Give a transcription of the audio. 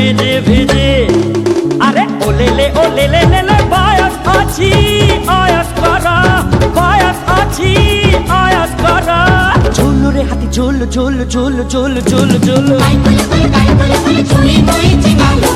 ভিজে ভিজে। আরে ওলেলে ওলেলে লেলে বায়াস আছি আয়াস করা, বায়াস আছি আয়াস করা। ঝুল রে হাতি ঝুল ঝুল ঝুল ঝুল ঝুল ঝুল। গায়ে বলে বলে গায়ে বলে বলে চুরি মরিচি গালো